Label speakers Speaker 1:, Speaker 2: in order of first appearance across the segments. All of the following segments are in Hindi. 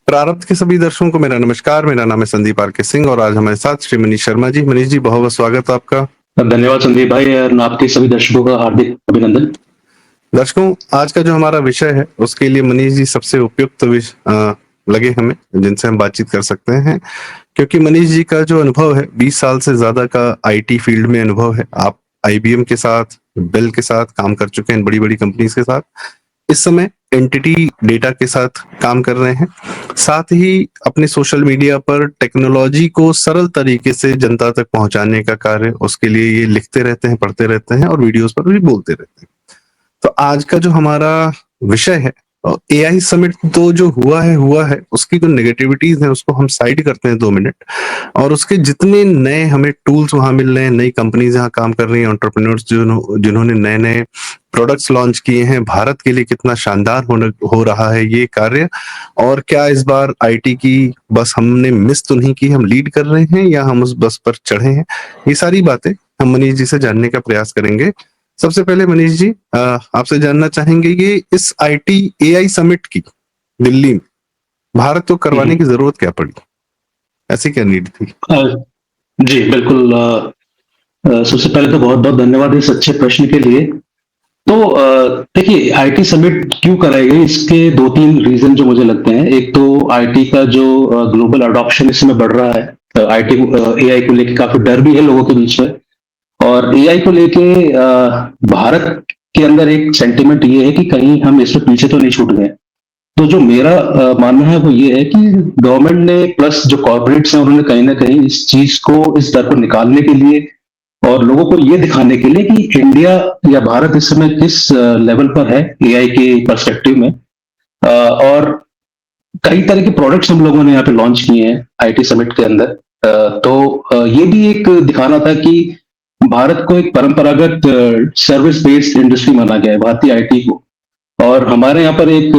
Speaker 1: प्रारब्ध के सभी दर्शकों को मेरा नमस्कार। मेरा नाम है संदीप आर के सिंह और आज हमारे साथ श्री मनीष शर्मा जी। मनीष जी, बहुत बहुत स्वागत है आपका।
Speaker 2: धन्यवाद संदीप भाई और आपके सभी दर्शकों का हार्दिक अभिनंदन।
Speaker 1: दर्शकों, आज का जो हमारा विषय है उसके लिए मनीष जी सबसे उपयुक्त लगे हमें, जिनसे हम बातचीत कर सकते हैं, क्योंकि मनीष जी का जो अनुभव है 20 साल से ज्यादा का आईटी फील्ड में अनुभव है। आप आईबीएम के साथ, बेल के साथ काम कर चुके हैं, बड़ी बड़ी कंपनीज के साथ। इस समय एंटिटी डेटा के साथ काम कर रहे हैं। साथ ही अपने सोशल मीडिया पर टेक्नोलॉजी को सरल तरीके से जनता तक पहुंचाने का कार्य, उसके लिए ये लिखते रहते हैं, पढ़ते रहते हैं और वीडियोस पर भी बोलते रहते हैं। तो आज का जो हमारा विषय है, एआई समिट तो जो हुआ है, उसकी जो नेगेटिविटीज हैं उसको हम साइड करते हैं 2 मिनट, और उसके जितने नए हमें टूल्स वहां मिल रहे हैं, नई कंपनीज यहाँ काम कर रही हैं, एंटरप्रेन्योर्स जिन्होंने नए नए प्रोडक्ट्स लॉन्च किए हैं, भारत के लिए कितना शानदार हो रहा है ये कार्य, और क्या इस बार आईटी की बस हमने मिस तो नहीं की, हम लीड कर रहे हैं या हम उस बस पर चढ़े हैं, ये सारी बातें हम मनीष जी से जानने का प्रयास करेंगे। सबसे पहले मनीष जी, आपसे जानना चाहेंगे ये इस आईटी एआई समिट की दिल्ली में भारत को करवाने की जरूरत क्या पड़ी, ऐसी क्या नीड थी?
Speaker 2: जी बिल्कुल। सबसे पहले तो बहुत बहुत धन्यवाद इस अच्छे प्रश्न के लिए। तो देखिए, आईटी समिट क्यों कराई गई, इसके 2-3 रीजन जो मुझे लगते हैं। एक तो आईटी का जो ग्लोबल अडॉप्शन इस समय बढ़ रहा है, आईटी एआई को लेकर काफी डर भी है लोगों के बीच में, और एआई को लेके भारत के अंदर एक सेंटिमेंट ये है कि कहीं हम इसमें पीछे तो नहीं छूट गए। तो जो मेरा मानना है वो ये है कि गवर्नमेंट ने प्लस जो कॉर्पोरेट्स हैं उन्होंने कहीं ना कहीं इस चीज को, इस डर को निकालने के लिए और लोगों को ये दिखाने के लिए कि इंडिया या भारत इस समय किस लेवल पर है एआई के पर्सपेक्टिव में, और कई तरह के प्रोडक्ट्स हम लोगों ने यहाँ पे लॉन्च किए हैं आईटी समिट के अंदर। तो ये भी एक दिखाना था कि भारत को एक परंपरागत सर्विस बेस्ड इंडस्ट्री माना गया है, भारतीय आईटी को, और हमारे यहाँ पर एक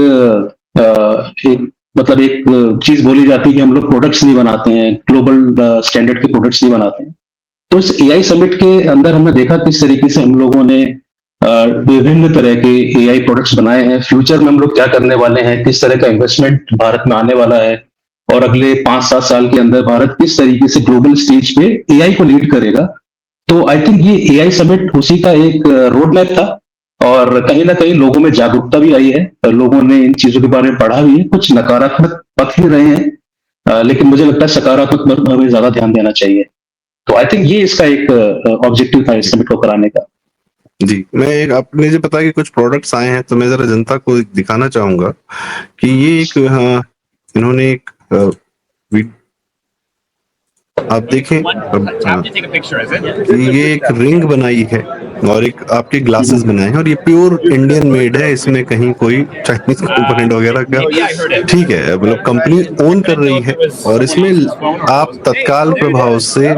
Speaker 2: चीज बोली जाती है कि हम लोग प्रोडक्ट्स नहीं बनाते हैं, ग्लोबल स्टैंडर्ड के प्रोडक्ट्स नहीं बनाते हैं। तो इस एआई समिट के अंदर हमने देखा किस तरीके से हम लोगों ने विभिन्न तरह के एआई प्रोडक्ट्स बनाए हैं। फ्यूचर में हम लोग क्या करने वाले हैं, किस तरह का इन्वेस्टमेंट भारत में आने वाला है, और अगले 5-7 साल के अंदर भारत किस तरीके से ग्लोबल स्टेज पे एआई को लीड करेगा। तो आई थिंक ये एआई समिट उसी का एक रोड मैप था, और कहीं ना कहीं लोगों में जागरूकता भी आई है, लोगों ने इन चीजों के बारे में पढ़ा भी है, कुछ नकारात्मक पक्ष भी रहे हैं, लेकिन मुझे लगता है सकारात्मक पर हमें ज्यादा ध्यान देना चाहिए। तो आई थिंक ये इसका एक ऑब्जेक्टिव था इस समिट को कराने का।
Speaker 1: जी, आपने जो बताया कि कुछ प्रोडक्ट्स आए हैं, तो मैं जरा जनता को दिखाना चाहूंगा कि ये एक इन्होंने एक आप देखें, ये एक रिंग बनाई है और एक आपके ग्लासेस बनाए हैं, और ये प्योर इंडियन मेड है, इसमें कहीं कोई चाइनीज कंपोनेंट वगैरह का, ठीक है, मतलब कंपनी ओन कर रही है। और इसमें आप तत्काल प्रभाव से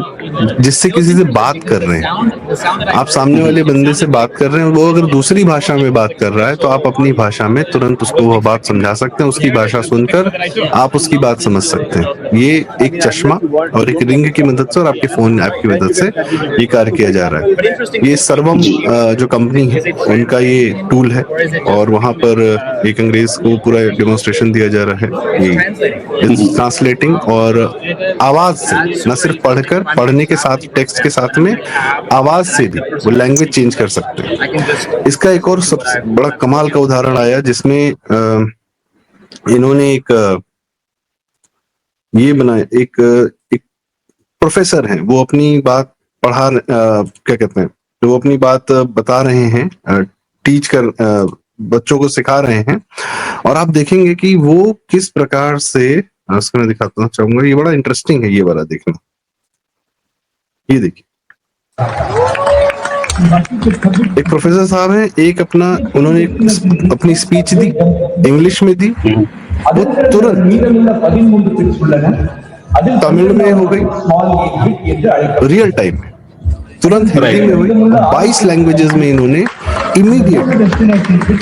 Speaker 1: जिससे किसी से बात कर रहे हैं, आप सामने वाले बंदे से बात कर रहे हैं, वो अगर दूसरी भाषा में बात कर रहा है तो आप अपनी भाषा में तुरंत उसको वह बात समझा सकते हैं, उसकी भाषा सुनकर आप उसकी बात समझ सकते हैं। ये एक चश्मा और एक रिंग की मदद से और आपके फोन ऐप की मदद से ये कार्य किया जा रहा है। ये सर्वम जो कंपनी है उनका ये टूल है, और वहां पर एक अंग्रेज को पूरा डेमोन्स्ट्रेशन दिया जा रहा है। ये ट्रांसलेटिंग और आवाज से, न सिर्फ पढ़ने के साथ, टेक्स्ट के साथ में आवाज से भी वो लैंग्वेज चेंज कर सकते हैं। इसका एक और सबसे बड़ा कमाल का उदाहरण आया जिसमें इन्होंने एक ये बनाया, एक प्रोफेसर हैं, वो अपनी बात क्या कहते हैं, तो वो अपनी बात बता रहे हैं, टीच कर बच्चों को सिखा रहे हैं, और आप देखेंगे कि वो किस प्रकार से, उसको मैं दिखाना चाहूंगा, ये बड़ा इंटरेस्टिंग है, ये वाला देखना, ये देखिए, एक प्रोफेसर साहब हैं, उन्होंने अपनी स्पीच दी, इंग्लिश में दी, वो तुरंत तमिल में हो गई, रियल टाइम में, तुरंत हिंदी में हुई, 22 लैंग्वेजेस में इन्होंने इमीडिएट,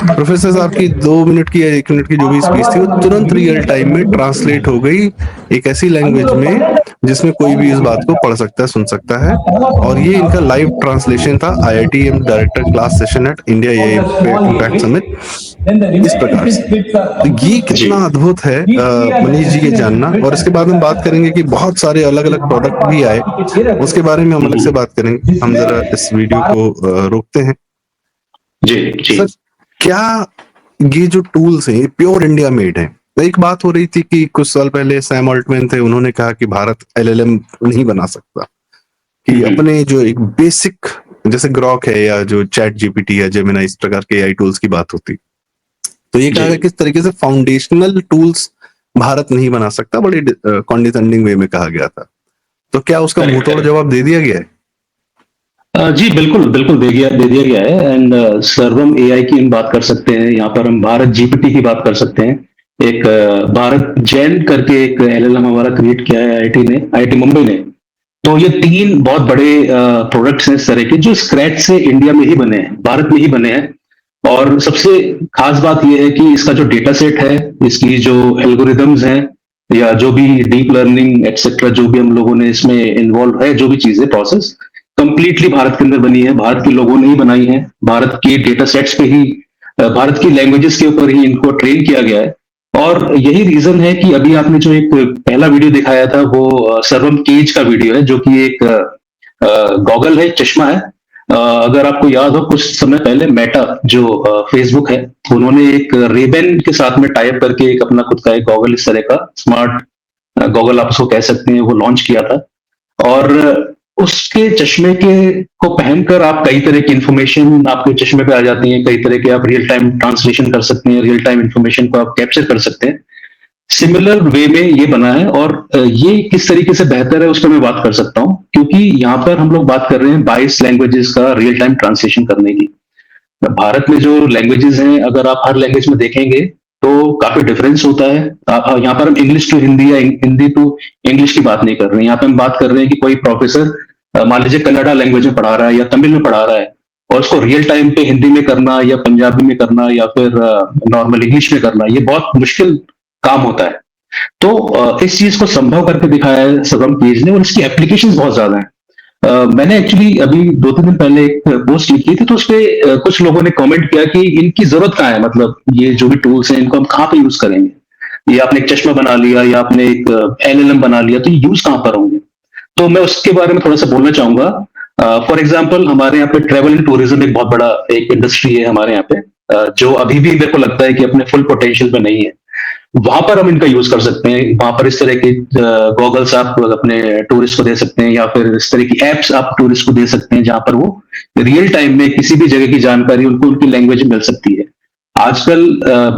Speaker 1: प्रोफेसर साहब की 2 मिनट की या 1 मिनट की जो भी स्पीच थी वो तुरंत रियल टाइम में ट्रांसलेट हो गई एक ऐसी लैंग्वेज में जिसमें कोई भी इस बात को पढ़ सकता है, सुन सकता है। और ये इनका लाइव ट्रांसलेशन था IITM director class session at India AI impact summit. इस प्रकार से। तो ये कितना अद्भुत है मनीष जी ये जानना। और इसके बाद हम बात करेंगे कि बहुत सारे अलग अलग प्रोडक्ट भी आए, उसके बारे में हम अलग से बात करेंगे। हम जरा इस वीडियो को रोकते हैं।
Speaker 2: जी जी
Speaker 1: सर, क्या ये जो टूल्स हैं ये प्योर इंडिया मेड है? एक बात हो रही थी कि कुछ साल पहले सैम ऑल्टमैन थे, उन्होंने कहा कि भारत एलएलएम नहीं बना सकता, कि अपने जो एक बेसिक जैसे ग्रॉक है या जो चैट जीपीटी या जेमिनी इस प्रकार के एआई टूल्स की बात होती, तो ये कहा गया किस तरीके से फाउंडेशनल टूल्स भारत नहीं बना सकता, बड़ी कॉन्डिसेंडिंग वे में कहा गया था। तो क्या उसका मुंहतोड़ जवाब दे दिया गया है?
Speaker 2: जी बिल्कुल बिल्कुल दे दिया गया है। एंड सर्वम एआई की हम बात कर सकते हैं, यहाँ पर हम भारत जीपीटी की बात कर सकते हैं। एक भारत जैन करके एक एलएलएम हमारा क्रिएट किया है आईआईटी मुंबई ने। तो ये तीन बहुत बड़े प्रोडक्ट्स हैं इस तरह के, जो स्क्रैच से इंडिया में ही बने हैं, भारत में ही बने हैं। और सबसे खास बात यह है कि इसका जो डेटा सेट है, इसकी जो एल्गोरिदम्स हैं, या जो भी डीप लर्निंग एक्सेट्रा जो भी हम लोगों ने इसमें इन्वॉल्व है, जो भी चीजें प्रोसेस कंप्लीटली भारत के अंदर बनी है, भारत के लोगों ने ही बनाई है। भारत के डेटा सेट्स पे ही, भारत की लैंग्वेजेस के ऊपर ही इनको ट्रेन किया गया है। और यही रीजन है कि अभी आपने जो एक पहला वीडियो दिखाया था वो सर्वम केज का वीडियो है, जो कि एक गॉगल है, चश्मा है। अगर आपको याद हो, कुछ समय पहले मेटा जो फेसबुक है, उन्होंने एक रेबेन के साथ में टाइप करके एक अपना खुद का एक गॉगल, इस तरह का स्मार्ट गॉगल आप उसको कह सकते हैं, वो लॉन्च किया था। और उसके चश्मे के को पहनकर आप कई तरह की इंफॉर्मेशन आपके चश्मे पे आ जाती है, कई तरह के आप रियल टाइम ट्रांसलेशन कर सकते हैं, रियल टाइम इंफॉर्मेशन को आप कैप्चर कर सकते हैं। सिमिलर वे में ये बना है। और ये किस तरीके से बेहतर है उस पर मैं बात कर सकता हूँ, क्योंकि यहाँ पर हम लोग बात कर रहे हैं 22 लैंग्वेजेस का रियल टाइम ट्रांसलेशन करने की। भारत में जो लैंग्वेजेस हैं, अगर आप हर लैंग्वेज में देखेंगे तो काफी डिफरेंस होता है। यहाँ पर हम इंग्लिश टू हिंदी या हिंदी टू इंग्लिश की बात नहीं कर रहे हैं। यहाँ पे हम बात कर रहे हैं कि कोई प्रोफेसर मान लीजिए कन्नड़ा लैंग्वेज में पढ़ा रहा है या तमिल में पढ़ा रहा है, और उसको रियल टाइम पे हिंदी में करना या पंजाबी में करना या फिर नॉर्मल इंग्लिश में करना, ये बहुत मुश्किल काम होता है। तो इस चीज को संभव करके दिखाया है सर्वम केज ने, और इसकी एप्लीकेशंस बहुत ज्यादा हैं। मैंने एक्चुअली अभी 2-3 दिन पहले एक पोस्ट लिखी थी, तो उसपे कुछ लोगों ने कमेंट किया कि इनकी जरूरत कहाँ है, मतलब ये जो भी टूल्स हैं इनको हम कहाँ पे यूज करेंगे। ये आपने एक चश्मा बना लिया या आपने एक एलएलएम बना लिया, तो ये यूज कहाँ पर होंगे। तो मैं उसके बारे में थोड़ा सा बोलना चाहूंगा। फॉर एग्जाम्पल, हमारे यहाँ पे ट्रेवल एंड टूरिज्म एक बहुत बड़ा एक इंडस्ट्री है हमारे यहाँ पे, जो अभी भी मेरे को लगता है कि अपने फुल पोटेंशियल पे नहीं है। वहां पर हम इनका यूज कर सकते हैं। वहां पर इस तरह के गॉगल्स आप अपने टूरिस्ट को दे सकते हैं, या फिर इस तरह की एप्स आप टूरिस्ट को दे सकते हैं, जहां पर वो रियल टाइम में किसी भी जगह की जानकारी उनको उनकी लैंग्वेज में मिल सकती है। आजकल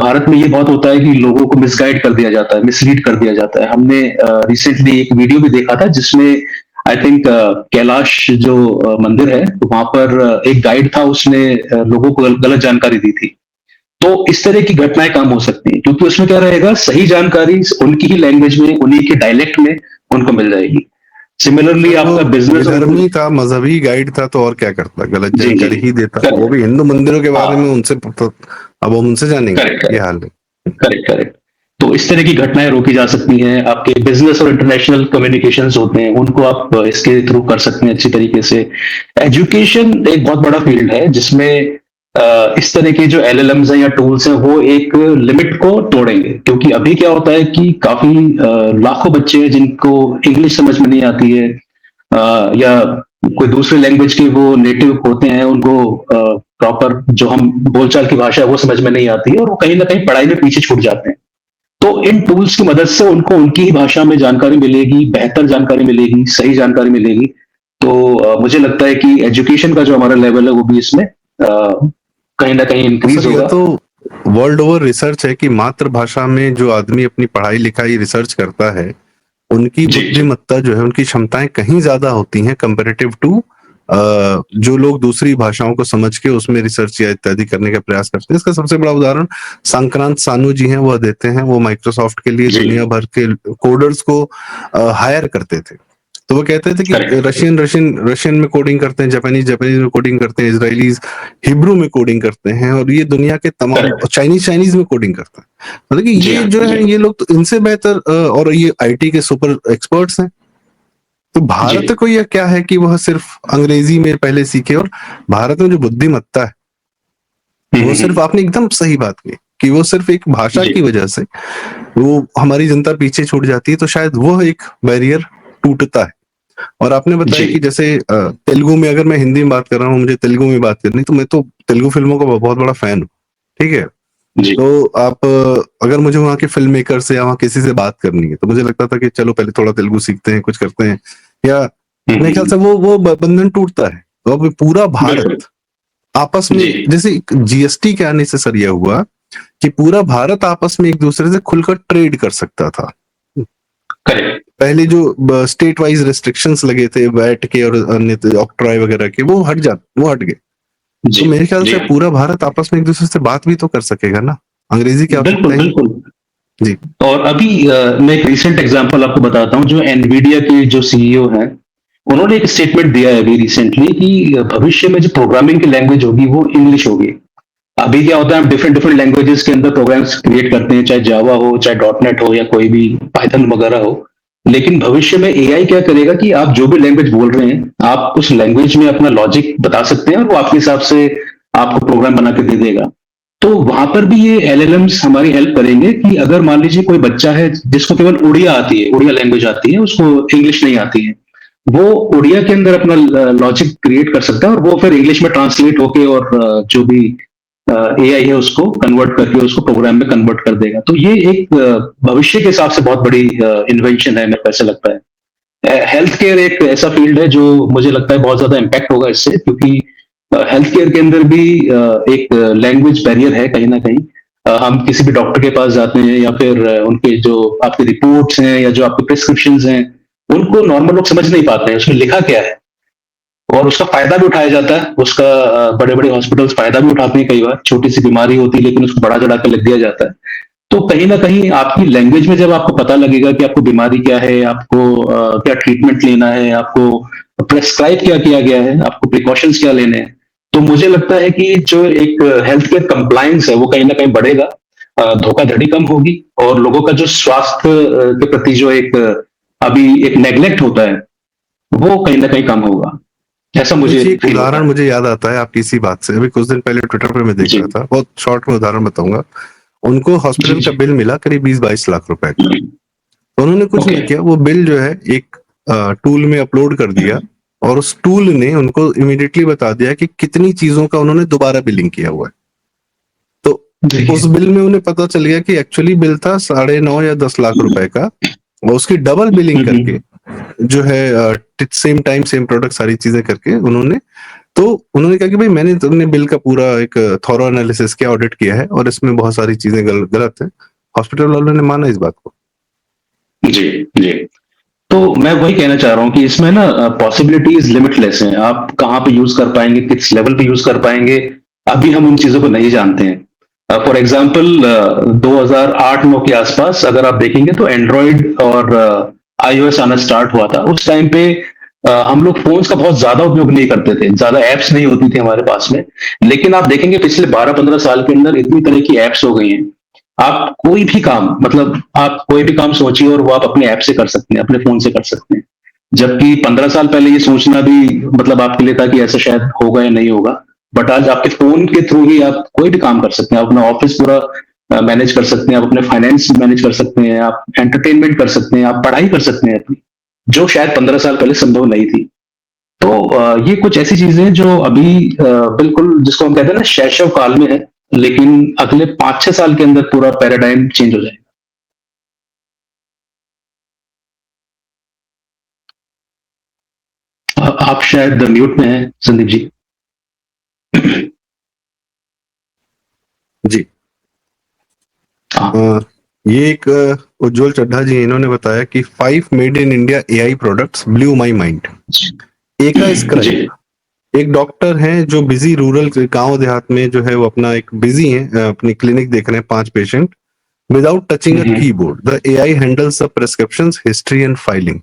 Speaker 2: भारत में ये बहुत होता है कि लोगों को मिसगाइड कर दिया जाता है, मिसलीड कर दिया जाता है। हमने रिसेंटली एक वीडियो भी देखा था जिसमें आई थिंक कैलाश जो मंदिर है, वहां पर एक गाइड था, उसने लोगों को गलत जानकारी दी थी। तो इस तरह की घटनाएं काम हो सकती हैं, क्योंकि उसमें क्या रहेगा, सही जानकारी उनकी ही लैंग्वेज में, उन्हीं के डायलेक्ट में उनको मिल जाएगी। सिमिलरली आपका बिजनेस
Speaker 1: धर्मी था, मजहबी गाइड था, तो और क्या करता, गलत जानकारी ही देता। वो भी हिंदू मंदिरों के बारे में उनसे, अब हम उनसे जानेंगे। ये हाल है।
Speaker 2: करेक्ट। तो इस तरह की घटनाएं रोकी जा सकती हैं। आपके बिजनेस और इंटरनेशनल कम्युनिकेशंस होते हैं, उनको आप इसके थ्रू कर सकते हैं अच्छी तरीके से। एजुकेशन एक बहुत बड़ा फील्ड है जिसमें इस तरह के जो एलएलएम्स हैं या टूल्स हैं, वो एक लिमिट को तोड़ेंगे। क्योंकि अभी क्या होता है कि काफी लाखों बच्चे हैं जिनको इंग्लिश समझ में नहीं आती है, या कोई दूसरे लैंग्वेज के वो नेटिव होते हैं, उनको प्रॉपर जो हम बोलचाल की भाषा है वो समझ में नहीं आती है, और वो कहीं ना कहीं पढ़ाई में पीछे छूट जाते हैं। तो इन टूल्स की मदद से उनको उनकी ही भाषा में जानकारी मिलेगी, बेहतर जानकारी मिलेगी, सही जानकारी मिलेगी। तो मुझे लगता है कि एजुकेशन का जो हमारा लेवल है वो भी इसमें कहीं ना कहीं इंक्रीज होगा।
Speaker 1: तो वर्ल्ड ओवर रिसर्च है कि मातृभाषा में जो आदमी अपनी पढ़ाई लिखाई रिसर्च करता है, उनकी बुद्धिमत्ता जो है, उनकी क्षमताएं कहीं ज्यादा होती हैं कंपैरेटिव टू जो लोग दूसरी भाषाओं को समझ के उसमें रिसर्च या इत्यादि करने का प्रयास करते हैं। इसका सबसे बड़ा उदाहरण संक्रांत सानू जी हैं, वह देते हैं। वो माइक्रोसॉफ्ट के लिए दुनिया भर के कोडर्स को हायर करते थे। तो वो कहते थे कि रशियन में कोडिंग करते हैं, जापानीज में कोडिंग करते हैं, इजरायलीज हिब्रू में कोडिंग करते हैं, और ये दुनिया के तमाम चाइनीज में कोडिंग करते हैं। मतलब कि ये जो है, ये लोग तो इनसे बेहतर, और ये आईटी के सुपर एक्सपर्ट्स हैं। तो भारत को यह क्या है कि वह सिर्फ अंग्रेजी में पहले सीखे, और भारत में जो बुद्धिमत्ता है वो सिर्फ, आपने एकदम सही बात की, कि वो सिर्फ एक भाषा
Speaker 2: जी।
Speaker 1: की वजह से वो हमारी जनता पीछे छूट जाती है, तो शायद वो एक बैरियर टूटता है। और आपने बताया कि
Speaker 2: जी।
Speaker 1: जैसे तेलुगु में, अगर मैं हिंदी में बात कर रहा हूँ, मुझे तेलुगु में बात करनी, तो मैं तो तेलुगु फिल्मों का बहुत बड़ा फैन हूँ, ठीक है?
Speaker 2: जी।
Speaker 1: तो आप अगर मुझे वहाँ के फ़िल्म मेकर से या वहाँ किसी से बात करनी है, तो मुझे लगता था कि चलो पहले थोड़ा तेलुगु सीखते हैं, कुछ करते हैं, या
Speaker 2: हुँ,
Speaker 1: मेरे ख्याल
Speaker 2: हुँ।
Speaker 1: से वो बंधन टूटता है। तो अब पूरा भारत
Speaker 2: बिल्कुल।
Speaker 1: आपस में,
Speaker 2: जी।
Speaker 1: जैसे जीएसटी के आने से सर ये हुआ कि पूरा भारत आपस में एक-दूसरे से खुलकर ट्रेड कर सकता था।
Speaker 2: करेक्ट।
Speaker 1: पहले जो स्टेट वाइज़ रिस्ट्रिक्शंस लगे थे वैट के और अन्य ऑक्ट्रॉय वगैरह के, वो हट गए। तो
Speaker 2: जी।
Speaker 1: मेरे ख्याल
Speaker 2: जी।
Speaker 1: से पूरा भारत आपस में एक-दूसरे से बात भी तो कर सकेगा ना? अंग्रेज़ी की आवश्यकता
Speaker 2: बिल्कुल,
Speaker 1: ही नहीं।
Speaker 2: बिल्कुल।
Speaker 1: जी,
Speaker 2: और अभी मैं एक रीसेंट एग्जांपल आपको बताता हूँ, जो एनवीडिया के जो सीईओ हैं, उन्होंने एक स्टेटमेंट दिया है अभी रिसेंटली कि भविष्य में जो प्रोग्रामिंग की लैंग्वेज होगी वो इंग्लिश होगी। अभी क्या होता है, हम डिफरेंट डिफरेंट लैंग्वेजेस के अंदर प्रोग्राम्स क्रिएट करते हैं, चाहे जावा हो, चाहे डॉट नेट हो, या कोई भी पाइथन वगैरह हो। लेकिन भविष्य में एआई क्या करेगा कि आप जो भी लैंग्वेज बोल रहे हैं, आप उस लैंग्वेज में अपना लॉजिक बता सकते हैं और वो आपके हिसाब से आपको प्रोग्राम बना के दे देगा। तो वहां पर भी ये एलएलएम्स हमारी हेल्प करेंगे कि अगर मान लीजिए कोई बच्चा है जिसको केवल उड़िया आती है, उड़िया लैंग्वेज आती है, उसको इंग्लिश नहीं आती है, वो उड़िया के अंदर अपना लॉजिक क्रिएट कर सकता है और वो फिर इंग्लिश में ट्रांसलेट होके और जो भी एआई है उसको कन्वर्ट करके उसको प्रोग्राम में कन्वर्ट कर देगा। तो ये एक भविष्य के हिसाब से बहुत बड़ी इन्वेंशन है, मेरे को ऐसा लगता है। हेल्थ केयर एक ऐसा फील्ड है जो मुझे लगता है बहुत ज्यादा इम्पैक्ट होगा इससे, क्योंकि हेल्थ केयर के अंदर भी एक लैंग्वेज बैरियर है कहीं ना कहीं। हम किसी भी डॉक्टर के पास जाते हैं या फिर उनके जो आपके रिपोर्ट्स हैं या जो आपके प्रिस्क्रिप्शन हैं, उनको नॉर्मल लोग समझ नहीं पाते हैं उसमें लिखा क्या है, और उसका फायदा भी उठाया जाता है। उसका बड़े बड़े हॉस्पिटल्स फायदा भी उठाते हैं, कई बार छोटी सी बीमारी होती है लेकिन उसको बड़ा चढ़ा के लिख दिया जाता है। तो कहीं ना कहीं आपकी लैंग्वेज में जब आपको पता लगेगा कि आपको बीमारी क्या है, आपको क्या ट्रीटमेंट लेना है, आपको प्रेस्क्राइब क्या किया गया है, आपको प्रिकॉशंस क्या लेने हैं, तो मुझे लगता है कि जो एक हेल्थ केयर कंप्लायंस है वो कहीं ना कहीं बढ़ेगा, धोखाधड़ी कम होगी, और लोगों का जो स्वास्थ्य के प्रति जो एक अभी एक नेग्लेक्ट होता है वो कहीं ना कहीं कम होगा, ऐसा मुझे
Speaker 1: जी, एक
Speaker 2: फील होता
Speaker 1: उदाहरण
Speaker 2: है।
Speaker 1: मुझे याद आता है आपकी इसी बात से। अभी कुछ दिन पहले ट्विटर पे मैं देख
Speaker 2: जी।
Speaker 1: रहा था, बहुत शॉर्ट में उदाहरण बताऊँगा। उनको
Speaker 2: जी।
Speaker 1: हॉस्पिटल का
Speaker 2: जी।
Speaker 1: बिल मिला करीब 20-22 लाख रुपए का। तो उन्होंने कुछ
Speaker 2: ओके।
Speaker 1: नहीं किया, वो बिल जो है एक टूल में अपलोड कर दिया, और उस टूल ने उनको इमीडिएटली बता दिया कि कितनी चीज़ों का उन्होंने दोबारा बिलिंग किया हुआ है। तो उस
Speaker 2: देखिए।
Speaker 1: बिल में उन्हें पता चल गया कि एक्चुअली बिल था 9.5 या 10 लाख रुपए का, और उसकी डबल बिलिंग करके जो है सेम टाइम सेम प्रोडक्ट सारी चीजें करके उन्होंने कहा कि भाई मैंने तुमने बिल का पूरा एक थॉरो एनालिसिस किया, ऑडिट किया है, और इसमें बहुत सारी चीजें गलत है। हॉस्पिटल वालों ने माना इस बात को।
Speaker 2: जी। जी। तो मैं वही कहना चाह रहा हूँ कि इसमें ना पॉसिबिलिटीज लिमिटलेस हैं। आप कहाँ पे यूज कर पाएंगे, किस लेवल पे यूज कर पाएंगे, अभी हम उन चीजों को नहीं जानते हैं। फॉर एग्जाम्पल 2008-9 के आसपास अगर आप देखेंगे तो एंड्रॉइड और आईओएस आना स्टार्ट हुआ था। उस टाइम पे हम लोग फोन्स का बहुत ज्यादा उपयोग नहीं करते थे, ज्यादा एप्स नहीं होती थी हमारे पास में। लेकिन आप देखेंगे पिछले 12-15 साल के अंदर इतनी तरह की एप्स हो गई हैं। आप कोई भी काम, मतलब आप कोई भी काम सोचिए और वो आप अपने ऐप से कर सकते हैं, अपने फोन से कर सकते हैं। जबकि 15 साल पहले ये सोचना भी मतलब आपके लिए था कि ऐसा शायद होगा या नहीं होगा। बट आज आपके फोन के थ्रू ही आप कोई भी काम कर सकते हैं, आप अपना ऑफिस पूरा मैनेज कर सकते हैं, आप अपने फाइनेंस मैनेज कर सकते हैं, आप एंटरटेनमेंट कर सकते हैं, आप पढ़ाई कर सकते हैं अपनी, जो शायद 15 साल पहले संभव नहीं थी। तो ये कुछ ऐसी चीजें हैं जो अभी बिल्कुल जिसको हम कहते हैं ना शैशव काल में है, लेकिन अगले 5-6 साल के अंदर पूरा पैराडाइम चेंज हो जाएगा। आप शायद म्यूट में हैं संदीप जी।
Speaker 1: जी।
Speaker 2: हाँ।
Speaker 1: अ, ये एक उज्जवल चड्ढा जी, इन्होंने बताया कि 5 made in India AI products blew my mind. एक
Speaker 2: जी।
Speaker 1: स्क्राइब, एक डॉक्टर हैं जो बिजी रूरल गांव देहात में जो है वो अपना एक बिजी है, अपनी क्लिनिक देख रहे हैं 5 patient without touching a keyboard. The AI handles the prescriptions, history and filing.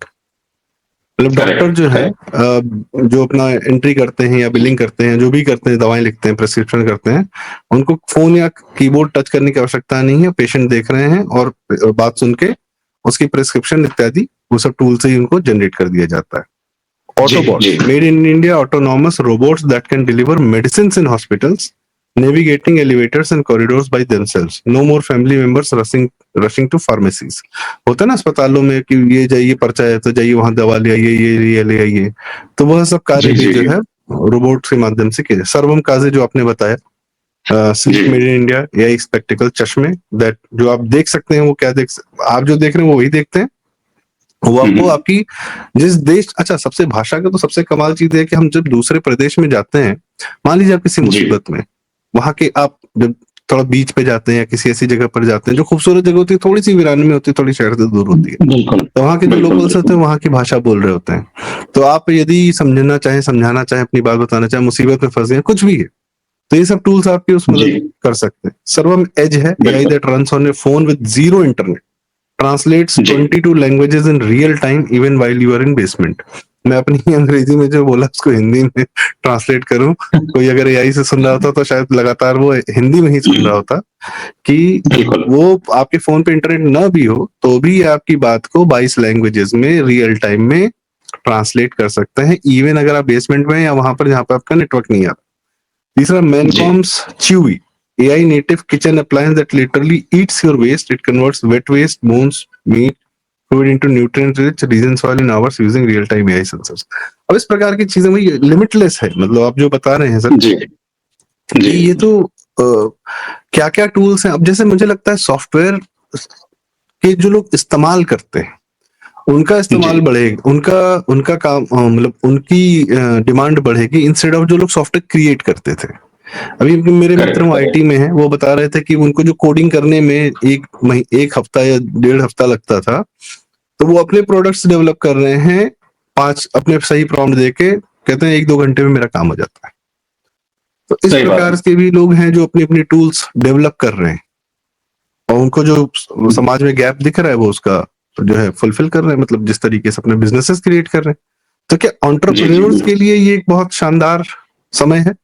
Speaker 1: मतलब डॉक्टर
Speaker 2: करेक्ट,
Speaker 1: जो है
Speaker 2: करेक्ट।
Speaker 1: जो अपना एंट्री करते हैं या बिलिंग करते हैं, जो भी करते हैं, दवाएं लिखते हैं, प्रिस्क्रिप्शन करते हैं, उनको फोन या कीबोर्ड टच करने की आवश्यकता नहीं है। पेशेंट देख रहे हैं और बात सुन के उसकी प्रिस्क्रिप्शन इत्यादि वो सब टूल से ही उनको जनरेट कर दिया जाता है।
Speaker 2: जी। जी।
Speaker 1: Autobots, made in India, autonomous robots that can deliver medicines in hospitals, navigating elevators and corridors by themselves. No more family members rushing to pharmacies. होता है ना अस्पतालों में कि ये जाइए पर्चा है तो जाइए वहां दवा ले आइए, ये ले आइए, तो वह सब कार्य
Speaker 2: जी
Speaker 1: भी
Speaker 2: जी
Speaker 1: जो है रोबोट के माध्यम से किया। सर्वम काजे जो आपने बताया, स्लीप
Speaker 2: जी
Speaker 1: made in India, AI spectacle चश्मे, दैट जो आप देख सकते हैं वो क्या आप जो देख रहे हैं वो वही देखते हैं, वो आपको आपकी जिस देश, अच्छा सबसे भाषा का तो सबसे कमाल चीज है कि हम जब दूसरे प्रदेश में जाते हैं, मान लीजिए आप किसी
Speaker 2: जी
Speaker 1: मुसीबत में, वहां के आप जब थोड़ा बीच पे जाते हैं या किसी ऐसी जगह पर जाते हैं जो खूबसूरत जगह होती है, थोड़ी सी वीरान में होती है, थोड़ी शहर से दूर होती है,
Speaker 2: बिल्कुल
Speaker 1: तो वहाँ के जो
Speaker 2: बिल्कुल
Speaker 1: लोकल्स होते
Speaker 2: बिल्कुल
Speaker 1: हैं वहाँ की भाषा बोल रहे होते हैं। तो आप यदि समझना चाहें, समझाना चाहें, अपनी बात बताना चाहें, मुसीबत में फंसे हैं, कुछ भी है, तो ये सब टूल्स आपकी उस
Speaker 2: जी
Speaker 1: मदद कर सकते हैं। सर्वम एज है, एआई
Speaker 2: बिल्कुल
Speaker 1: that runs on a phone with zero internet, translates
Speaker 2: जी
Speaker 1: 22 languages in real time even while you are in basement. मैं अपनी अंग्रेजी में जो बोला उसको हिंदी में ट्रांसलेट करूं, कोई अगर एआई से सुन रहा होता तो शायद लगातार वो हिंदी में ही सुन रहा होता कि
Speaker 2: बिल्कुल
Speaker 1: वो आपके फोन पे इंटरनेट ना भी हो तो भी आपकी बात को 22 लैंग्वेजेस में रियल टाइम में ट्रांसलेट कर सकते हैं, इवन अगर आप बेसमेंट में या वहां पर जहां पर आपका नेटवर्क नहीं आता। तीसरा,
Speaker 2: जी
Speaker 1: मैनकॉम्स chewy, AI native kitchen appliance that literally eats your waste. It converts wet waste, bones, meat, fluid into nutrient rich regions oil in hours using real time AI sensors. अब इस प्रकार की चीजें वही लिमिटलेस है, मतलब आप जो बता रहे हैं सर
Speaker 2: जी
Speaker 1: कि
Speaker 2: जी
Speaker 1: ये तो क्या क्या टूल्स हैं। अब जैसे मुझे लगता है सॉफ्टवेयर के जो लोग इस्तेमाल करते हैं उनका
Speaker 2: जी
Speaker 1: इस्तेमाल बढ़ेगा, उनका उनका काम मतलब उनकी डिमांड बढ़ेगी इंस्टेड ऑफ जो लोग सॉफ्टवेयर क्रिएट करते थे। अभी मेरे मित्र
Speaker 2: करेक्ट
Speaker 1: आईटी में हैं, वो बता रहे थे कि उनको जो कोडिंग करने में एक हफ्ता या 1.5 हफ्ता लगता था, तो वो अपने प्रोडक्ट्स डेवलप कर रहे हैं, 5 अपने सही प्रॉम्प्ट देके कहते हैं 1-2 घंटे में मेरा काम हो जाता है। तो इस
Speaker 2: सही बात
Speaker 1: प्रकार
Speaker 2: है
Speaker 1: के भी लोग हैं जो अपनी अपनी टूल्स डेवलप कर रहे हैं और उनको जो समाज में गैप दिख रहा है वो उसका जो है फुलफिल कर रहे हैं, मतलब जिस तरीके से अपने बिजनेसेस क्रिएट कर रहे हैं। तो क्या
Speaker 2: जी जी
Speaker 1: एंटरप्रेन्योर्स के लिए ये एक बहुत शानदार समय है?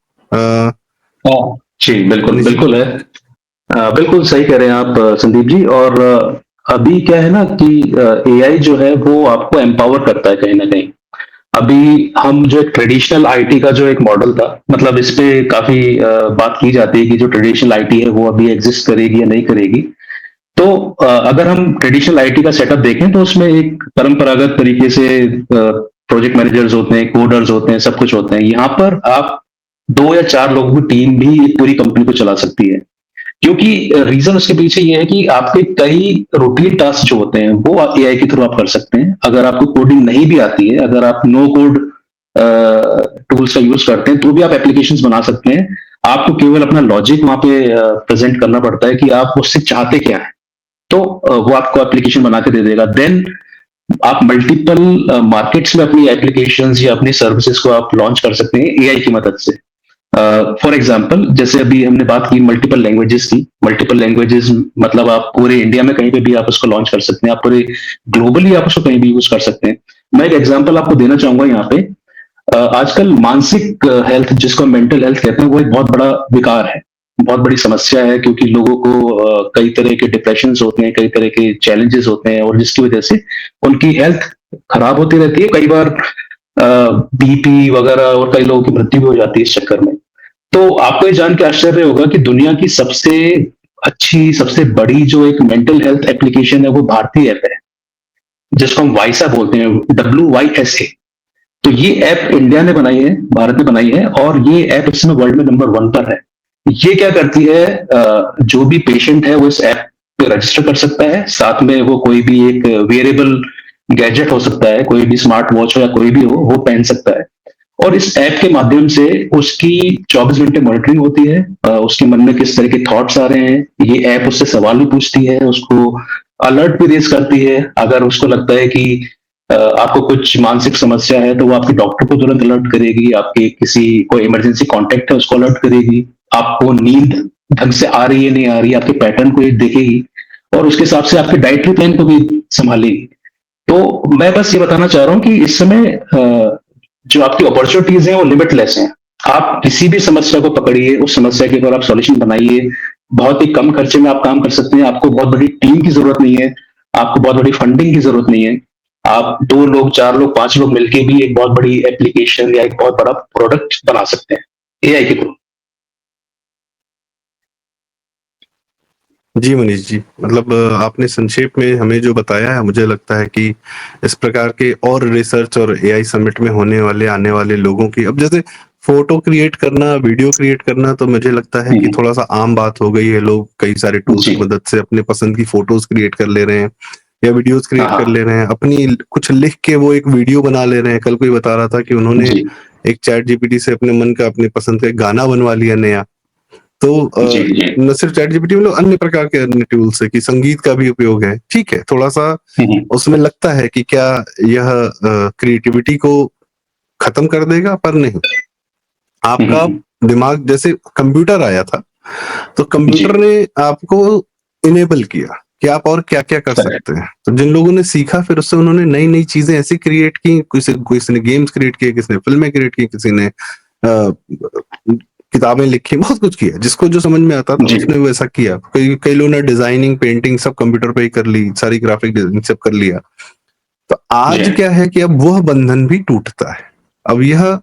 Speaker 2: जी बिल्कुल
Speaker 1: मनीष जी।
Speaker 2: बिल्कुल है। बिल्कुल सही कह रहे हैं आप संदीप जी। और अभी क्या है ना कि एआई जो है वो आपको एम्पावर करता है कहीं ना कहीं। अभी हम जो एक ट्रेडिशनल आईटी का जो एक मॉडल था, मतलब इस पे काफी बात की जाती है कि जो ट्रेडिशनल आईटी है वो अभी एग्जिस्ट करेगी या नहीं करेगी। तो अगर हम ट्रेडिशनल आईटी का सेटअप देखें तो उसमें एक परंपरागत तरीके से प्रोजेक्ट मैनेजर्स होते हैं, कोडर्स होते हैं, सब कुछ होते हैं। यहाँ पर आप 2 या 4 लोगों की टीम भी एक पूरी कंपनी को चला सकती है, क्योंकि रीजन उसके पीछे ये है कि आपके कई रूटीन टास्क जो होते हैं वो एआई के थ्रू आप कर सकते हैं। अगर आपको कोडिंग नहीं भी आती है, अगर आप नो कोड टूल्स का यूज करते हैं तो भी आप एप्लीकेशंस बना सकते हैं। आपको केवल अपना लॉजिक वहां पे प्रेजेंट करना पड़ता है कि आप उससे चाहते क्या है, तो वो आपको एप्लीकेशन बना के दे देगा। देन आप मल्टीपल मार्केट्स में अपनी एप्लीकेशंस या अपनी सर्विसेज को आप लॉन्च कर सकते हैं एआई की मदद से। फॉर एग्जाम्पल, जैसे अभी हमने बात की मल्टीपल लैंग्वेजेस की। मल्टीपल लैंग्वेजेस मतलब आप पूरे इंडिया में कहीं पे भी आप उसको लॉन्च कर सकते हैं, आप पूरे ग्लोबली आप उसको कहीं भी यूज कर सकते हैं। मैं एक एग्जाम्पल आपको देना चाहूंगा यहाँ पे। आजकल मानसिक हेल्थ, जिसको मेंटल हेल्थ कहते हैं, वो एक बहुत बड़ा विकार है, बहुत बड़ी समस्या है, क्योंकि लोगों को कई तरह के डिप्रेशन होते हैं, कई तरह के चैलेंजेस होते हैं, और जिसकी वजह से उनकी हेल्थ खराब होती रहती है। कई बार बीपी वगैरह और कई लोगों की मृत्यु भी हो जाती है इस चक्कर में। तो आपको ये जान के आश्चर्य होगा कि दुनिया की सबसे अच्छी, सबसे बड़ी जो एक मेंटल हेल्थ एप्लीकेशन है वो भारतीय ऐप है, जिसको हम वाइसा बोलते हैं, WYSA। तो ये ऐप इंडिया ने बनाई है, भारत ने बनाई है, और ये ऐप इस समय वर्ल्ड में नंबर 1 पर है। ये क्या करती है, जो भी पेशेंट है वो इस ऐप पे रजिस्टर कर सकता है। साथ में वो कोई भी एक वेरिएबल गैजेट हो सकता है, कोई भी स्मार्ट वॉच हो या कोई भी हो, वो पहन सकता है। और इस ऐप के माध्यम से उसकी 24 घंटे मॉनिटरिंग होती है। उसके मन में किस तरह के थॉट्स आ रहे हैं, ये ऐप उससे सवाल भी पूछती है, उसको अलर्ट भी रेज करती है। अगर उसको लगता है कि आपको कुछ मानसिक समस्या है तो वो आपके डॉक्टर को तुरंत अलर्ट करेगी, आपके किसी कोई इमरजेंसी कॉन्टेक्ट है उसको अलर्ट करेगी, आपको नींद ढंग से आ रही है नहीं आ रही है, आपके पैटर्न को ये देखेगी, और उसके हिसाब से आपके डाइटरी प्लान को भी संभालेगी। तो मैं बस ये बताना चाह रहा हूँ कि इस समय जो आपकी अपॉर्चुनिटीज हैं वो लिमिटलेस हैं। आप किसी भी समस्या को पकड़िए, उस समस्या के ऊपर आप सॉल्यूशन बनाइए। बहुत ही कम खर्चे में आप काम कर सकते हैं, आपको बहुत बड़ी टीम की जरूरत नहीं है, आपको बहुत बड़ी फंडिंग की जरूरत नहीं है। आप 2 लोग, 4 लोग, 5 लोग मिलके भी एक बहुत बड़ी एप्लीकेशन या एक बहुत बड़ा प्रोडक्ट बना सकते हैं एआई के थ्रू।
Speaker 1: जी मनीष जी, मतलब आपने संक्षेप में हमें जो बताया है, मुझे लगता है कि इस प्रकार के और रिसर्च और एआई समिट में होने वाले आने वाले लोगों की, अब जैसे फोटो क्रिएट करना, वीडियो क्रिएट करना, तो मुझे लगता है कि थोड़ा सा आम बात हो गई है। लोग कई सारे टूल्स
Speaker 2: जी।
Speaker 1: की मदद से अपने पसंद की फोटोज क्रिएट कर ले रहे हैं या वीडियोस
Speaker 2: हाँ,
Speaker 1: क्रिएट कर
Speaker 2: हाँ।
Speaker 1: ले रहे हैं, अपनी कुछ लिख के वो एक वीडियो बना ले रहे हैं। कल कोई बता रहा था कि उन्होंने
Speaker 2: जी,
Speaker 1: एक चैट जीपीटी से अपने मन का, अपने पसंद का एक गाना बनवा लिया नया। तो
Speaker 2: जी, जी।
Speaker 1: न सिर्फ चैट जीपीटी, मतलब अन्य प्रकार के अन्य टूल्स है कि संगीत का भी उपयोग है। ठीक है, थोड़ा-सा
Speaker 2: हुँ, हुँ।
Speaker 1: उसमें लगता है कि क्या यह क्रिएटिविटी को खत्म कर देगा? पर नहीं।
Speaker 2: हुँ, हुँ,
Speaker 1: आपका
Speaker 2: हुँ।
Speaker 1: दिमाग, जैसे कंप्यूटर आया था, तो
Speaker 2: जी,
Speaker 1: कंप्यूटर ने आपको इनेबल किया कि आप और क्या-क्या कर
Speaker 2: करेक्ट।
Speaker 1: सकते हैं। तो जिन लोगों ने सीखा, फिर उससे उन्होंने नई-नई चीज़ें ऐसी क्रिएट की, किसी ने गेम्स क्रिएट किए, किसी ने फ़िल्में क्रिएट की, किसी ने किताबें लिखी, बहुत कुछ किया। जिसको जो समझ में आता था
Speaker 2: जी,
Speaker 1: उसने वैसा किया। कई कई लोगों ने डिज़ाइनिंग, पेंटिंग सब कंप्यूटर पे ही कर ली, सारी ग्राफिक डिज़ाइनिंग सब कर लिया। तो
Speaker 2: जी,
Speaker 1: आज क्या है कि अब वह बंधन भी टूटता है। अब यह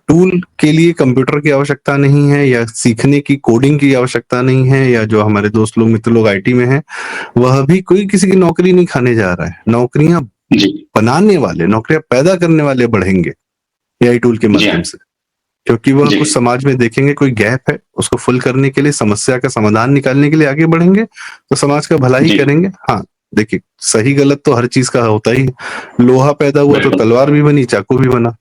Speaker 1: टूल के लिए कंप्यूटर की आवश्यकता नहीं है, या सीखने की, कोडिंग की आवश्यकता नहीं है, या जो हमारे दोस्त लोग, मित्र लोग आईटी में हैं, वह भी कोई किसी की नौकरी नहीं खाने जा रहा है। नौकरियां
Speaker 2: जी,
Speaker 1: बनाने वाले, नौकरियां पैदा करने वाले बढ़ेंगे एआई टूल के
Speaker 2: जी
Speaker 1: माध्यम
Speaker 2: हाँ,
Speaker 1: से। क्योंकि वह
Speaker 2: जी,
Speaker 1: कुछ समाज में देखेंगे कोई गैप है, उसको फुल करने के लिए, समस्या का समाधान निकालने के लिए आगे बढ़ेंगे, तो समाज का भला ही
Speaker 2: जी,
Speaker 1: करेंगे। हाँ, देखिए, सही गलत तो हर चीज का होता ही है। लोहा पैदा हुआ तो
Speaker 2: बिल्कुल।
Speaker 1: तलवार भी बनी, चाकू भी बना।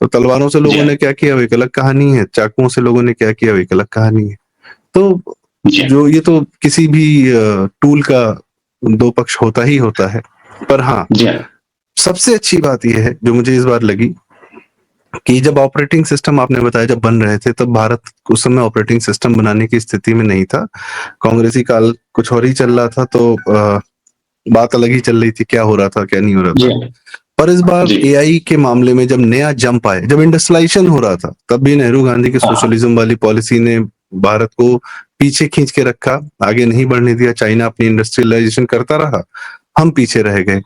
Speaker 1: तो तलवारों से
Speaker 2: जी
Speaker 1: लोगों
Speaker 2: हाँ,
Speaker 1: ने क्या किया, वो एक अलग कहानी है। चाकुओं से लोगों ने क्या किया, वो एक अलग कहानी है। तो
Speaker 2: जी हाँ,
Speaker 1: जो ये तो किसी भी टूल का दो पक्ष होता ही होता है। पर हाँ,
Speaker 2: जी हाँ,
Speaker 1: सबसे अच्छी बात ये है जो मुझे इस बार लगी, कि जब ऑपरेटिंग सिस्टम आपने बताया जब बन रहे थे, तब भारत उस समय ऑपरेटिंग सिस्टम बनाने की स्थिति में नहीं था। कांग्रेसी काल कुछ और ही चल रहा था, तो बात अलग ही चल रही थी, क्या हो रहा था, क्या नहीं हो रहा
Speaker 2: जी
Speaker 1: था।
Speaker 2: हाँ,
Speaker 1: पर इस बार
Speaker 2: जी।
Speaker 1: एआई के मामले में जब नया जंप आया, जब इंडस्ट्रियलाइजेशन हो रहा था, तब भी नेहरू गांधी की
Speaker 2: हाँ, हाँ।
Speaker 1: सोशलिज्म वाली पॉलिसी ने भारत को पीछे खींच के रखा, आगे नहीं बढ़ने दिया। चाइना अपनी इंडस्ट्रियलाइजेशन करता रहा, हम पीछे रह गए।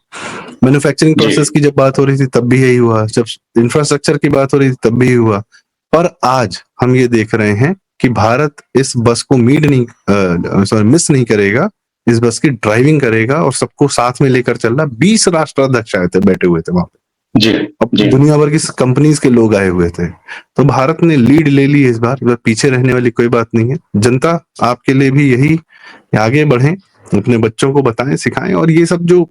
Speaker 1: मैन्युफैक्चरिंग
Speaker 2: जी,
Speaker 1: प्रोसेस की जब बात हो रही थी तब भी यही हुआ, जब इंफ्रास्ट्रक्चर की बात हो रही थी तब भी यही हुआ। पर आज हम ये देख रहे हैं कि भारत इस बस को मिस नहीं करेगा। इस बस की ड्राइविंग करेगा और सबको साथ में लेकर चल रहा। 20 राष्ट्राध्यक्ष आए थे, बैठे हुए थे वहां पे।
Speaker 2: जी,
Speaker 1: अब
Speaker 2: जी,
Speaker 1: दुनिया भर की कंपनीज के लोग आए हुए थे। तो भारत ने लीड ले ली इस बार। पीछे रहने वाली कोई बात नहीं है। जनता आपके लिए भी यही, आगे बढ़े, अपने बच्चों को बताएं, सिखाएं। और ये सब जो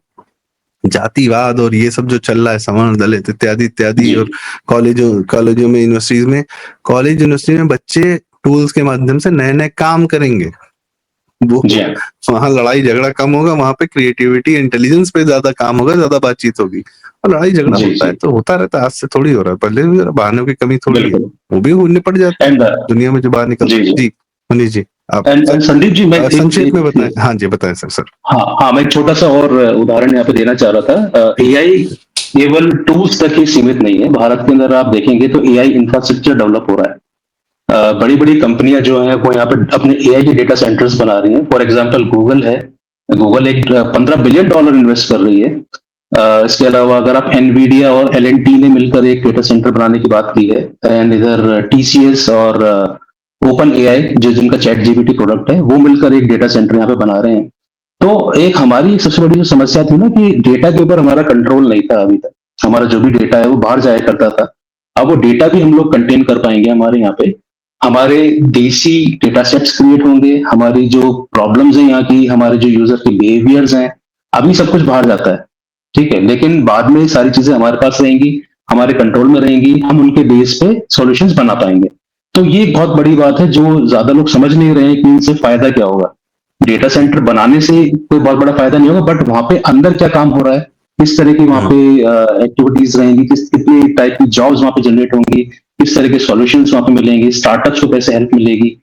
Speaker 1: जातिवाद और ये सब जो चल रहा है, सवर्ण दलित इत्यादि इत्यादि,
Speaker 2: जी,
Speaker 1: और कॉलेजों कॉलेजों में, यूनिवर्सिटीज में, कॉलेज यूनिवर्सिटी में बच्चे टूल्स के माध्यम से नए नए काम करेंगे। वो
Speaker 2: जी हाँ,
Speaker 1: वहां लड़ाई झगड़ा कम होगा, वहां पे क्रिएटिविटी, इंटेलिजेंस पे ज्यादा काम होगा, ज्यादा बातचीत होगी। और लड़ाई झगड़ा
Speaker 2: जी,
Speaker 1: होता है
Speaker 2: जी,
Speaker 1: तो होता रहता है, आज से थोड़ी हो रहा है, पहले भी बहानों की कमी थोड़ी है।
Speaker 2: बिल्कुल।
Speaker 1: वो भी निपट जाते हैं
Speaker 2: एंड
Speaker 1: दुनिया में जो बाहर
Speaker 2: जी,
Speaker 1: निकलते हैं।
Speaker 2: जी।
Speaker 1: जी मनीष जी, आप
Speaker 2: एंड संदीप जी, मैं एक
Speaker 1: संक्षेप में
Speaker 2: एक
Speaker 1: बताएं। हाँ जी, बताएं सर। सर
Speaker 2: हाँ, हाँ, मैं एक छोटा-सा और उदाहरण यहाँ पे देना चाह रहा था।
Speaker 1: प्लीज।
Speaker 2: एआई केवल टूल्स तक ही सीमित नहीं है। भारत के अंदर आप देखेंगे तो एआई इंफ्रास्ट्रक्चर डेवलप हो रहा है। बड़ी-बड़ी कंपनियां जो हैं वो यहाँ पे अपने एआई के डेटा सेंटर्स बना रही हैं। फॉर एग्जांपल गूगल है। गूगल एक $15 बिलियन इन्वेस्ट कर रही है। इसके अलावा अगर आप एनवीडिया और एलएनटी ने मिलकर एक डेटा सेंटर बनाने की बात की है। एंड इधर टीसीएस और ओपन एआई जो जिनका चैट जीपीटी प्रोडक्ट है वो मिलकर एक डेटा सेंटर यहाँ पे बना रहे हैं। तो एक हमारी सबसे बड़ी जो समस्या थी ना कि डेटा के ऊपर हमारा कंट्रोल नहीं था अभी तक। हमारा जो भी डेटा है वो बाहर जाया करता था। अब वो डेटा भी हम लोग कंटेन कर पाएंगे हमारे यहाँ पे। हमारे देसी डेटा सेट्स क्रिएट होंगे। हमारी जो प्रॉब्लम्स हैं यहाँ की, हमारे जो यूजर के बिहेवियर्स हैं, अभी सब कुछ बाहर जाता है। ठीक है, लेकिन बाद में सारी चीजें हमारे पास रहेंगी, हमारे कंट्रोल में रहेंगी, हम उनके बेस पे सॉल्यूशंस बना पाएंगे। तो ये एक बहुत बड़ी बात है जो ज्यादा लोग समझ नहीं रहे हैं कि इनसे फायदा क्या होगा। डेटा सेंटर बनाने से कोई बहुत बड़ा फायदा नहीं होगा, बट वहां पे अंदर क्या काम हो रहा है, किस तरह की वहां
Speaker 1: हम्म,
Speaker 2: पे एक्टिविटीज रहेंगी, कितनी टाइप की जॉब्स वहां पे जनरेट होंगी, किस तरह के सॉल्यूशंस वहां पे मिलेंगे, स्टार्टअप्स को कैसे हेल्प मिलेगी।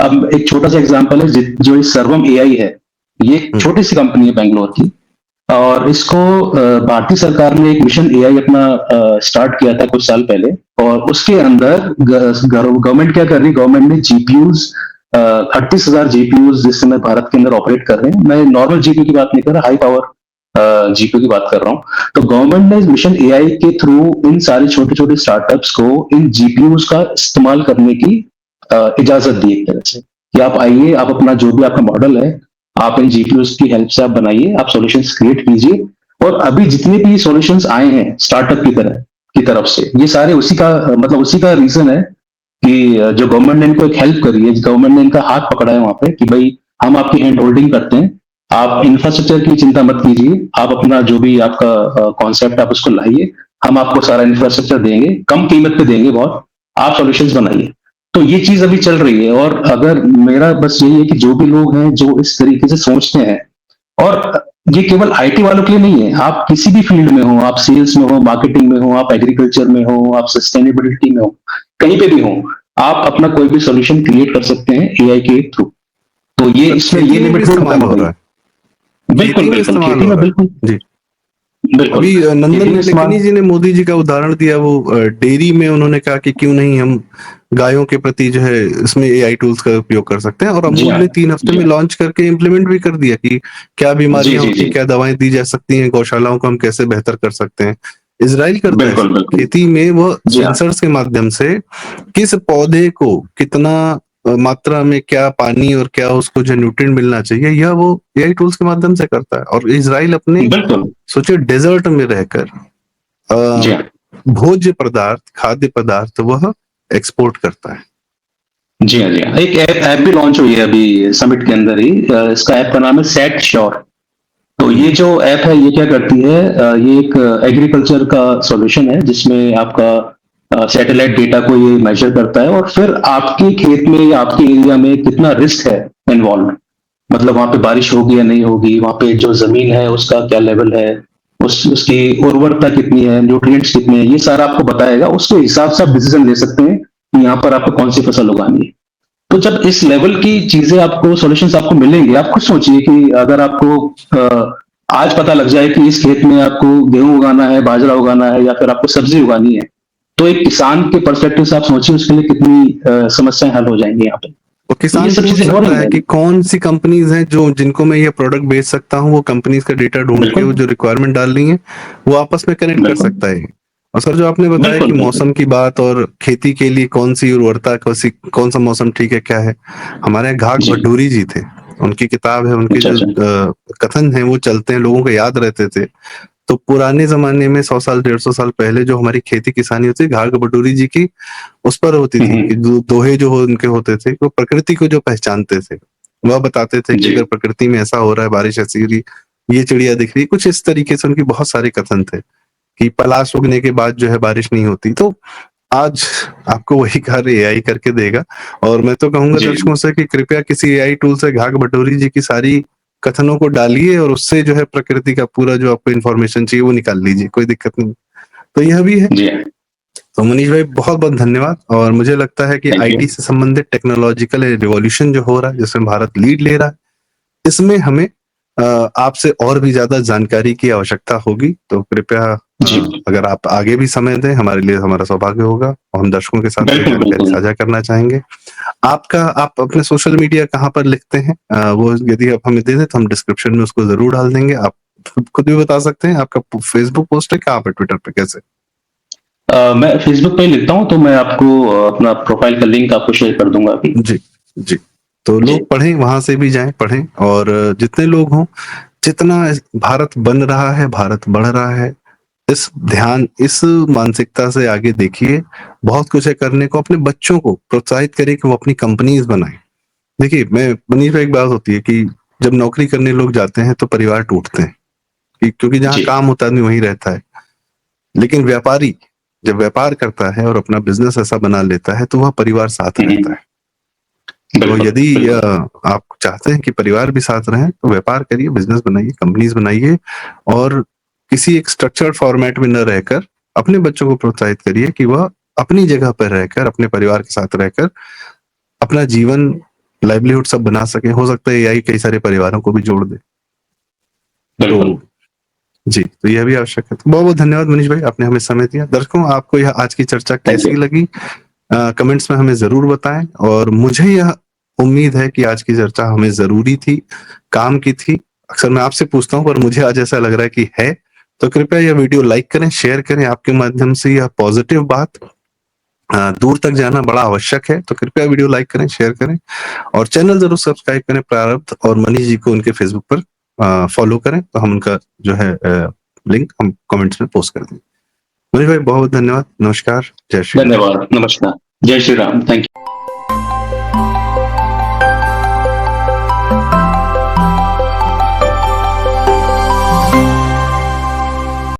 Speaker 2: अब एक छोटा सा एग्जांपल है जो इस सर्वम एआई है। ये एक
Speaker 1: हम्म,
Speaker 2: छोटी सी कंपनी है बैंगलोर की। और इसको भारतीय सरकार ने एक मिशन एआई अपना स्टार्ट किया था कुछ साल पहले। और उसके अंदर गवर्नमेंट क्या कर रही है, गवर्नमेंट ने जीपीयूज 38,000 जीपीयूज जिस समय भारत के अंदर ऑपरेट कर रहे हैं। मैं नॉर्मल जीपीयू की बात नहीं कर रहा, हाई पावर जीपीयू की बात कर रहा हूँ। तो गवर्नमेंट ने मिशन एआई के थ्रू इन सारे छोटे छोटे स्टार्टअप्स को इन जीपीयूज का इस्तेमाल करने की इजाजत दी एक तरह से कि आप आइए, आप अपना जो भी आपका मॉडल है आप इन जीपीयूज की हेल्प से आप बनाइए, आप सॉल्यूशंस क्रिएट कीजिए। और अभी जितने भी सॉल्यूशंस आए हैं स्टार्टअप की तरफ से, ये सारे उसी का मतलब उसी का रीजन है कि जो गवर्नमेंट ने इनको एक हेल्प करी है, गवर्नमेंट ने इनका हाथ पकड़ा है वहां पे कि भाई हम आपकी हैंड होल्डिंग करते हैं, आप इंफ्रास्ट्रक्चर की चिंता मत कीजिए, आप अपना जो भी आपका कॉन्सेप्ट आप उसको लाइए, हम आपको सारा इंफ्रास्ट्रक्चर देंगे, कम कीमत पे देंगे बहुत, आप सॉल्यूशंस बनाइए। तो ये चीज अभी चल रही है। और अगर मेरा बस यही है कि जो भी लोग हैं जो इस तरीके से सोचते हैं, और ये केवल आईटी वालों के लिए नहीं है, आप किसी भी फील्ड में हो, आप सेल्स में हो, मार्केटिंग में हो, आप एग्रीकल्चर में हो, आप सस्टेनेबिलिटी में हो, कहीं पे भी हो, आप अपना कोई भी सॉल्यूशन क्रिएट कर सकते हैं एआई के थ्रू। तो ये
Speaker 1: सर
Speaker 2: इसमें
Speaker 1: खेती
Speaker 2: ये
Speaker 1: में भी
Speaker 2: लिमिट भी खत्म
Speaker 1: इस्तेमाल
Speaker 2: हो
Speaker 1: हो
Speaker 2: गई।
Speaker 1: रहा है,
Speaker 2: बिल्कुल
Speaker 1: खेती में
Speaker 2: बिल्कुल,
Speaker 1: इस्तेमाल
Speaker 2: खेती
Speaker 1: हो
Speaker 2: में
Speaker 1: रहा
Speaker 2: बिल्कुल।
Speaker 1: है जी।
Speaker 2: बिल्कुल
Speaker 1: अभी नंदन
Speaker 2: खेती में इस्तेमाल।
Speaker 1: निलेकनी जी ने मोदी जी का उदाहरण दिया, वो डेयरी में उन्होंने कहा कि क्यों नहीं हम गायों के प्रति जो है इसमें एआई टूल्स का उपयोग कर सकते हैं, और
Speaker 2: जी
Speaker 1: अमूल
Speaker 2: हाँ।
Speaker 1: ने 3 हफ्ते
Speaker 2: जी
Speaker 1: में
Speaker 2: हाँ।
Speaker 1: लॉन्च करके इम्प्लीमेंट भी कर दिया कि क्या
Speaker 2: जी
Speaker 1: बीमारियां
Speaker 2: जी
Speaker 1: होती,
Speaker 2: जी।
Speaker 1: क्या दवाएं दी जा सकती हैं, गौशालाओं को हम कैसे बेहतर कर सकते हैं। इसराइल करता है
Speaker 2: बिल्कुल
Speaker 1: सर,
Speaker 2: बिल्कुल।
Speaker 1: खेती में वो
Speaker 2: जी हाँ।
Speaker 1: सेंसर्स के माध्यम से किस पौधे को कितना मात्रा में क्या पानी और क्या उसको जो न्यूट्रिएंट मिलना चाहिए, यह वो एआई टूल्स के माध्यम से करता है। और इसराइल अपने
Speaker 2: बिल्कुल।
Speaker 1: सोचिए डेजर्ट में रहकर
Speaker 2: जी
Speaker 1: अ,
Speaker 2: हाँ।
Speaker 1: भोज्य पदार्थ, खाद्य पदार्थ वह एक्सपोर्ट करता है।
Speaker 2: जी हाँ। जी हाँ, एक ऐप भी लॉन्च हुई है अभी समिट के अंदर ही। इसका ऐप का नाम है सेट श्योर। तो ये
Speaker 1: हम्म,
Speaker 2: जो ऐप है ये क्या करती है, ये एक एग्रीकल्चर का सॉल्यूशन है जिसमें आपका सैटेलाइट डेटा को ये मेजर करता है, और फिर आपके खेत में या आपके एरिया में कितना रिस्क है इन्वॉल्व, मतलब वहां पे बारिश होगी या नहीं होगी, वहां पे जो जमीन है उसका क्या लेवल है, उसकी उर्वरता कितनी है, न्यूट्रिएंट्स कितने हैं, ये सारा आपको बताएगा। उसके हिसाब से आप डिसीजन ले सकते हैं कि यहाँ पर आपको कौन सी फसल उगानी है। तो जब इस लेवल की चीजें आपको सॉल्यूशंस आपको मिलेंगे, आप खुद सोचिए कि अगर आपको आज पता लग जाए कि इस खेत में आपको गेहूं उगाना है, बाजरा उगाना है, या फिर आपको सब्जी उगानी है, तो एक किसान के पर्सपेक्टिव से आप सोचिए उसके लिए कितनी समस्याएं हल हो जाएंगी यहाँ पे।
Speaker 1: वो
Speaker 2: तो ये
Speaker 1: किसान
Speaker 2: सब
Speaker 1: पूछ
Speaker 2: चीजें हो
Speaker 1: सकता
Speaker 2: रही
Speaker 1: है
Speaker 2: हैं
Speaker 1: कि
Speaker 2: अभी।
Speaker 1: कौन सी कंपनीज हैं जो जिनको मैं ये प्रोडक्ट बेच सकता हूँ, वो कंपनीज का डेटा ढूंढ के
Speaker 2: बिल्कुल
Speaker 1: वो जो रिक्वायरमेंट डाल रही है वो आपस में कनेक्ट कर
Speaker 2: बिल्कुल
Speaker 1: सकता है। और सर जो आपने बताया
Speaker 2: बिल्कुल
Speaker 1: कि
Speaker 2: बिल्कुल।
Speaker 1: मौसम की बात और खेती के लिए कौन सी उर्वरता, कौन सा मौसम ठीक है क्या है, हमारे यहाँ घाघ
Speaker 2: जी।
Speaker 1: भड्डूरी जी थे, उनकी किताब है, उनके
Speaker 2: अच्छा
Speaker 1: जो
Speaker 2: अच्छा।
Speaker 1: कथन है वो चलते हैं, लोगों को याद रहते थे। तो पुराने जमाने में 100 साल 150 साल पहले जो हमारी खेती किसानी होती, घाघ भड्डूरी जी की उस पर होती थी कि दोहे जो उनके होते थे वो प्रकृति को जो पहचानते थे, वह बताते थे कि
Speaker 2: जी।
Speaker 1: अगर प्रकृति में ऐसा हो रहा है, बारिश ऐसी हो रही, ये चिड़िया दिख रही है, कुछ इस तरीके से उनकी बहुत सारे कथन थे कि पलाश उगने के बाद जो है बारिश नहीं होती। तो आज आपको वही कार्य एआई करके देगा। और मैं तो कहूंगा
Speaker 2: जी।
Speaker 1: दर्शकों से कि कृपया किसी एआई टूल से घाघ भड्डोरी जी की सारी कथनों को डालिए और उससे जो है प्रकृति का पूरा जो आपको इन्फॉर्मेशन चाहिए वो निकाल लीजिए, कोई दिक्कत नहीं। तो यह भी है।
Speaker 2: जी।
Speaker 1: तो मनीष भाई बहुत बहुत धन्यवाद। और मुझे लगता है कि
Speaker 2: थैंक यू।
Speaker 1: आईटी से संबंधित टेक्नोलॉजिकल रिवॉल्यूशन जो हो रहा है, जिसमें भारत लीड ले रहा है, इसमें हमें आपसे और भी ज्यादा जानकारी की आवश्यकता होगी। तो कृपया
Speaker 2: जी।
Speaker 1: अगर आप आगे भी समय दें, हमारे लिए हमारा सौभाग्य होगा और हम दर्शकों के साथ ये
Speaker 2: बिल्कुल
Speaker 1: जानकारी
Speaker 2: बिल्कुल।
Speaker 1: साझा करना चाहेंगे। आप अपने सोशल मीडिया कहाँ पर लिखते हैं, वो यदि आप हमें दे दें तो हम डिस्क्रिप्शन में उसको जरूर डाल देंगे। आप खुद भी बता सकते हैं आपका फेसबुक पोस्ट है कहाँ पर, ट्विटर पे, कैसे?
Speaker 2: मैं फेसबुक पे ही लिखता हूँ, तो मैं आपको अपना प्रोफाइल का लिंक आपको शेयर कर दूंगा अभी।
Speaker 1: जी, जी। तो
Speaker 2: जी।
Speaker 1: लोग पढ़ें, वहां से भी जाएं, पढ़ें। और जितने लोग हों, जितना भारत बन रहा है, भारत बढ़ रहा है, इस मानसिकता से आगे देखिए। बहुत कुछ है करने को, अपने बच्चों को प्रोत्साहित करिए कि वो अपनी कंपनीज बनाएं। देखिए, मैं मनीष भाई, एक बात होती है कि जब नौकरी करने लोग जाते हैं तो परिवार टूटते हैं, क्योंकि जहाँ
Speaker 2: जी।
Speaker 1: काम होता है आदमी वहीं रहता है। लेकिन व्यापारी जब व्यापार करता है और अपना बिजनेस ऐसा बना लेता है तो वह परिवार साथ रहता
Speaker 2: हम्म,
Speaker 1: है। तो
Speaker 2: बिल्कुल
Speaker 1: यदि
Speaker 2: बिल्कुल।
Speaker 1: आप चाहते हैं कि परिवार भी साथ रहें तो व्यापार करिए, बिजनेस बनाइए, कंपनीज बनाइए। और किसी एक स्ट्रक्चर्ड फॉर्मेट में न रहकर अपने बच्चों को प्रोत्साहित करिए कि वह अपनी जगह पर रहकर, अपने परिवार के साथ रहकर अपना जीवन, लाइवलीहुड सब बना सके। हो सकता है एआई कई सारे परिवारों को भी जोड़ दे। तो
Speaker 2: बिल्कुल।
Speaker 1: जी, तो यह भी आवश्यक है। तो बहुत बहुत धन्यवाद मनीष भाई, आपने हमें समय दिया। दर्शकों, आपको यह आज की चर्चा
Speaker 2: थैंक यू।
Speaker 1: कैसी लगी, कमेंट्स में हमें जरूर बताएं। और मुझे यह उम्मीद है कि आज की चर्चा हमें जरूरी थी, काम की थी। अक्सर मैं आपसे पूछता हूं पर मुझे आज ऐसा लग रहा है कि है। तो कृपया यह वीडियो लाइक करें, शेयर करें। आपके माध्यम से यह पॉजिटिव बात दूर तक जाना बड़ा आवश्यक है, तो कृपया वीडियो लाइक करें, शेयर करें और चैनल जरूर सब्सक्राइब करें प्रारब्ध, और मनीष जी को उनके फेसबुक पर फॉलो करें, तो हम उनका जो है लिंक हम कमेंट्स में पोस्ट कर देंगे। मनीष भाई बहुत धन्यवाद, नमस्कार, जय श्री राम।
Speaker 2: धन्यवाद, नमस्कार, जय श्री राम, थैंक यू।